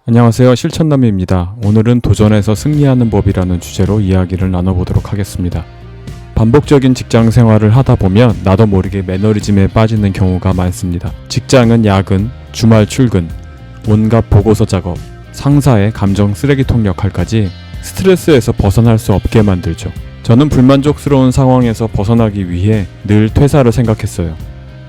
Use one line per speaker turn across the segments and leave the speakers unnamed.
안녕하세요. 실천남입니다. 오늘은 도전에서 승리하는 법이라는 주제로 이야기를 나눠보도록 하겠습니다. 반복적인 직장 생활을 하다 보면 나도 모르게 매너리즘에 빠지는 경우가 많습니다. 직장은 야근, 주말 출근, 온갖 보고서 작업, 상사의 감정 쓰레기통 역할까지 스트레스에서 벗어날 수 없게 만들죠. 저는 불만족스러운 상황에서 벗어나기 위해 늘 퇴사를 생각했어요.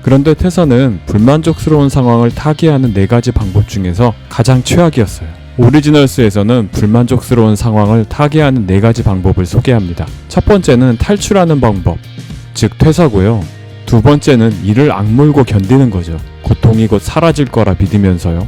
그런데 퇴사는 불만족스러운 상황을 타개하는 4가지 방법 중에서 가장 최악이었어요. 오리지널스에서는 불만족스러운 상황을 타개하는 4가지 방법을 소개합니다. 첫 번째는 탈출하는 방법, 즉 퇴사고요. 두 번째는 이를 악물고 견디는 거죠. 고통이 곧 사라질 거라 믿으면서요.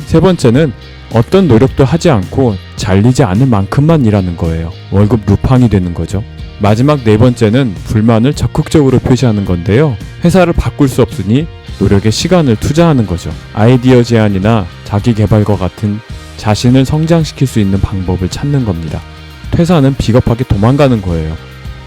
세 번째는 어떤 노력도 하지 않고 잘리지 않을 만큼만 일하는 거예요. 월급 루팡이 되는 거죠. 마지막 4번째는 불만을 적극적으로 표시하는 건데요. 회사를 바꿀 수 없으니 노력에 시간을 투자하는 거죠. 아이디어 제안이나 자기 개발과 같은 자신을 성장시킬 수 있는 방법을 찾는 겁니다. 퇴사는 비겁하게 도망가는 거예요.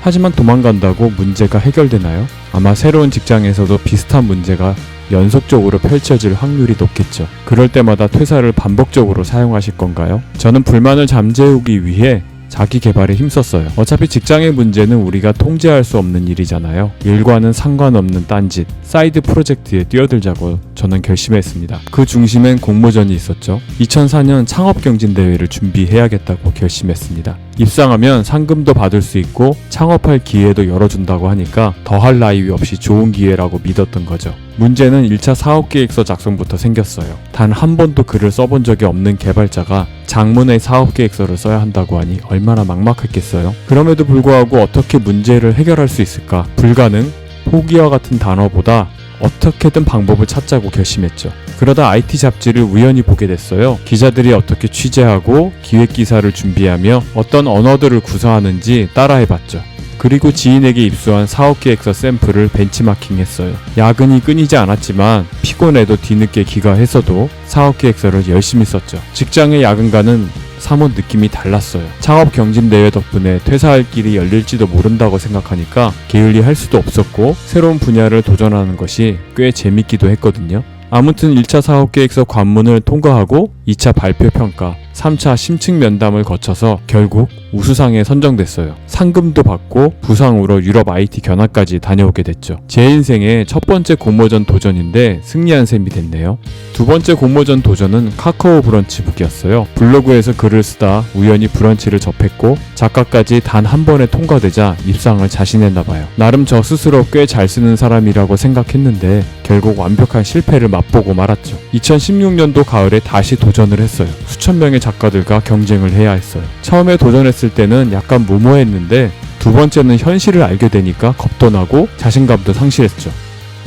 하지만 도망간다고 문제가 해결되나요? 아마 새로운 직장에서도 비슷한 문제가 연속적으로 펼쳐질 확률이 높겠죠. 그럴 때마다 퇴사를 반복적으로 사용하실 건가요? 저는 불만을 잠재우기 위해 자기 개발에 힘썼어요. 어차피 직장의 문제는 우리가 통제할 수 없는 일이잖아요. 일과는 상관없는 딴짓, 사이드 프로젝트에 뛰어들자고 저는 결심했습니다. 그 중심엔 공모전이 있었죠. 2004년 창업경진대회를 준비해야겠다고 결심했습니다. 입상하면 상금도 받을 수 있고 창업할 기회도 열어준다고 하니까 더할 나위 없이 좋은 기회라고 믿었던 거죠. 문제는 1차 사업계획서 작성부터 생겼어요. 단 한 번도 글을 써본 적이 없는 개발자가 장문의 사업계획서를 써야 한다고 하니 얼마나 막막했겠어요. 그럼에도 불구하고 어떻게 문제를 해결할 수 있을까? 불가능, 포기와 같은 단어보다 어떻게든 방법을 찾자고 결심했죠. 그러다 IT 잡지를 우연히 보게 됐어요. 기자들이 어떻게 취재하고 기획기사를 준비하며 어떤 언어들을 구사하는지 따라해봤죠. 그리고 지인에게 입수한 사업계획서 샘플을 벤치마킹했어요. 야근이 끊이지 않았지만 피곤해도 뒤늦게 귀가해서도 사업계획서를 열심히 썼죠. 직장의 야근과는 사뭇 느낌이 달랐어요. 창업경진대회 덕분에 퇴사할 길이 열릴지도 모른다고 생각하니까 게을리 할 수도 없었고 새로운 분야를 도전하는 것이 꽤 재밌기도 했거든요. 아무튼 1차 사업계획서 관문을 통과하고 2차 발표평가, 3차 심층 면담을 거쳐서 결국 우수상에 선정됐어요. 상금도 받고 부상으로 유럽 IT 견학까지 다녀오게 됐죠. 제 인생의 첫 번째 공모전 도전인데 승리한 셈이 됐네요. 두 번째 공모전 도전은 카카오 브런치북이었어요. 블로그에서 글을 쓰다 우연히 브런치를 접했고 작가까지 단 한 번에 통과되자 입상을 자신했나봐요. 나름 저 스스로 꽤 잘 쓰는 사람이라고 생각했는데 결국 완벽한 실패를 맛보고 말았죠. 2016년도 가을에 다시 도전을 했어요. 수천 명의 작가들과 경쟁을 해야 했어요. 처음에 도전했을 때는 약간 무모했는데 두 번째는 현실을 알게 되니까 겁도 나고 자신감도 상실했죠.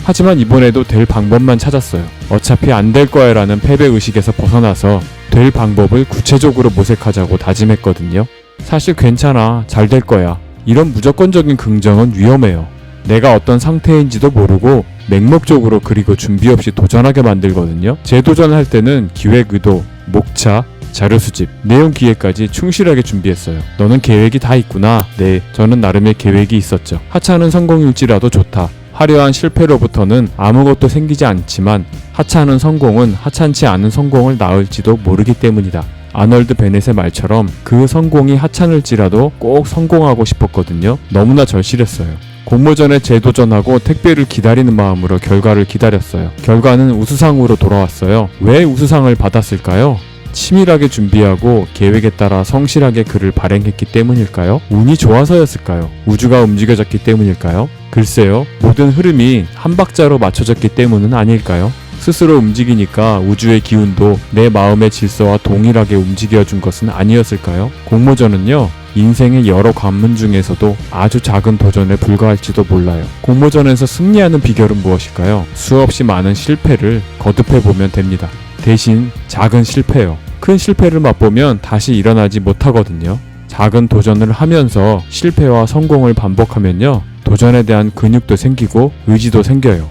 하지만 이번에도 될 방법만 찾았어요. 어차피 안 될 거야 라는 패배의식에서 벗어나서 될 방법을 구체적으로 모색하자고 다짐했거든요. 사실 괜찮아, 잘 될 거야. 이런 무조건적인 긍정은 위험해요. 내가 어떤 상태인지도 모르고 맹목적으로 그리고 준비 없이 도전하게 만들거든요. 재도전할 때는 기획 의도, 목차, 자료 수집, 내용 기획까지 충실하게 준비했어요. 너는 계획이 다 있구나. 네, 저는 나름의 계획이 있었죠. 하찮은 성공일지라도 좋다. 화려한 실패로부터는 아무것도 생기지 않지만 하찮은 성공은 하찮지 않은 성공을 낳을지도 모르기 때문이다. 아널드 베넷의 말처럼 그 성공이 하찮을지라도 꼭 성공하고 싶었거든요. 너무나 절실했어요. 공모전에 재도전하고 택배를 기다리는 마음으로 결과를 기다렸어요. 결과는 우수상으로 돌아왔어요. 왜 우수상을 받았을까요? 치밀하게 준비하고 계획에 따라 성실하게 글을 발행했기 때문일까요? 운이 좋아서였을까요? 우주가 움직여졌기 때문일까요? 글쎄요, 모든 흐름이 한 박자로 맞춰졌기 때문은 아닐까요? 스스로 움직이니까 우주의 기운도 내 마음의 질서와 동일하게 움직여준 것은 아니었을까요? 공모전은요, 인생의 여러 관문 중에서도 아주 작은 도전에 불과할지도 몰라요. 공모전에서 승리하는 비결은 무엇일까요? 수없이 많은 실패를 거듭해보면 됩니다. 대신 작은 실패요. 큰 실패를 맛보면 다시 일어나지 못하거든요. 작은 도전을 하면서 실패와 성공을 반복하면요, 도전에 대한 근육도 생기고 의지도 생겨요.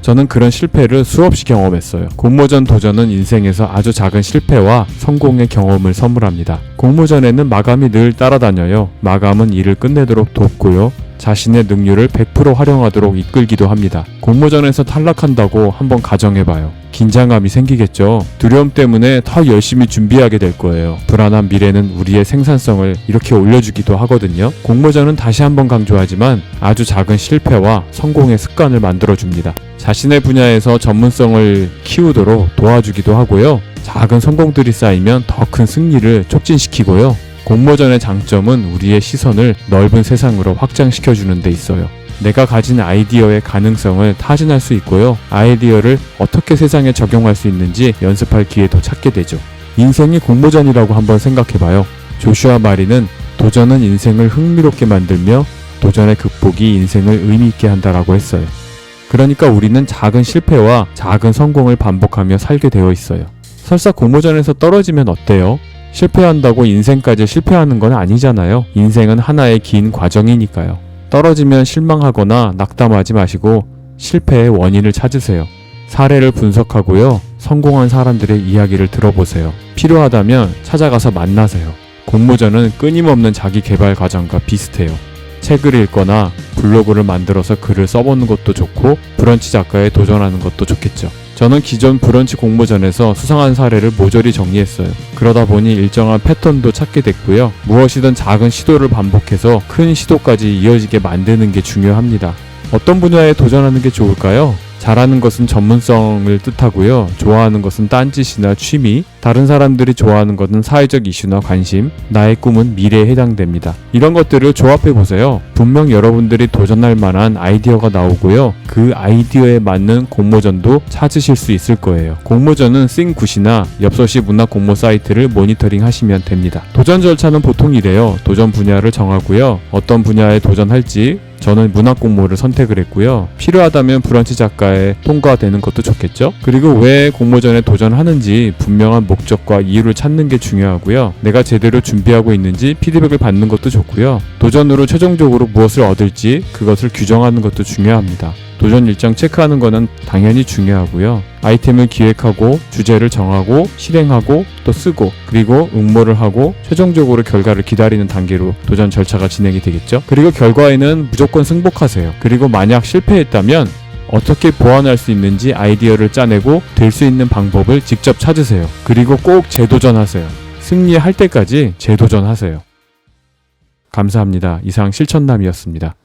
저는 그런 실패를 수없이 경험했어요. 공모전 도전은 인생에서 아주 작은 실패와 성공의 경험을 선물합니다. 공모전에는 마감이 늘 따라다녀요. 마감은 일을 끝내도록 돕고요. 자신의 능률을 100% 활용하도록 이끌기도 합니다. 공모전에서 탈락한다고 한번 가정해봐요. 긴장감이 생기겠죠. 두려움 때문에 더 열심히 준비하게 될 거예요. 불안한 미래는 우리의 생산성을 이렇게 올려주기도 하거든요. 공모전은 다시 한번 강조하지만 아주 작은 실패와 성공의 습관을 만들어줍니다. 자신의 분야에서 전문성을 키우도록 도와주기도 하고요. 작은 성공들이 쌓이면 더 큰 승리를 촉진시키고요. 공모전의 장점은 우리의 시선을 넓은 세상으로 확장시켜주는 데 있어요. 내가 가진 아이디어의 가능성을 타진할 수 있고요. 아이디어를 어떻게 세상에 적용할 수 있는지 연습할 기회도 찾게 되죠. 인생이 공모전이라고 한번 생각해봐요. 조슈아 마리는 도전은 인생을 흥미롭게 만들며 도전의 극복이 인생을 의미있게 한다라고 했어요. 그러니까 우리는 작은 실패와 작은 성공을 반복하며 살게 되어 있어요. 설사 공모전에서 떨어지면 어때요? 실패한다고 인생까지 실패하는 건 아니잖아요. 인생은 하나의 긴 과정이니까요. 떨어지면 실망하거나 낙담하지 마시고 실패의 원인을 찾으세요. 사례를 분석하고요. 성공한 사람들의 이야기를 들어보세요. 필요하다면 찾아가서 만나세요. 공모전은 끊임없는 자기 개발 과정과 비슷해요. 책을 읽거나 블로그를 만들어서 글을 써보는 것도 좋고 브런치 작가에 도전하는 것도 좋겠죠. 저는 기존 브런치 공모전에서 수상한 사례를 모조리 정리했어요. 그러다 보니 일정한 패턴도 찾게 됐고요. 무엇이든 작은 시도를 반복해서 큰 시도까지 이어지게 만드는 게 중요합니다. 어떤 분야에 도전하는 게 좋을까요? 잘하는 것은 전문성을 뜻하고요. 좋아하는 것은 딴짓이나 취미, 다른 사람들이 좋아하는 것은 사회적 이슈나 관심, 나의 꿈은 미래에 해당됩니다. 이런 것들을 조합해보세요. 분명 여러분들이 도전할 만한 아이디어가 나오고요. 그 아이디어에 맞는 공모전도 찾으실 수 있을 거예요. 공모전은 싱굿이나 엽서시 문학 공모 사이트를 모니터링 하시면 됩니다. 도전 절차는 보통 이래요. 도전 분야를 정하고요. 어떤 분야에 도전할지 저는 문학 공모를 선택을 했고요. 필요하다면 브런치 작가에 통과되는 것도 좋겠죠. 그리고 왜 공모전에 도전하는지 분명한 목적과 이유를 찾는 게 중요하고요. 내가 제대로 준비하고 있는지 피드백을 받는 것도 좋고요. 도전으로 최종적으로 무엇을 얻을지 그것을 규정하는 것도 중요합니다. 도전 일정 체크하는 거는 당연히 중요하고요. 아이템을 기획하고 주제를 정하고 실행하고 또 쓰고 그리고 응모를 하고 최종적으로 결과를 기다리는 단계로 도전 절차가 진행이 되겠죠. 그리고 결과에는 무조건 승복하세요. 그리고 만약 실패했다면 어떻게 보완할 수 있는지 아이디어를 짜내고 될 수 있는 방법을 직접 찾으세요. 그리고 꼭 재도전하세요. 승리할 때까지 재도전하세요. 감사합니다. 이상 실천남이었습니다.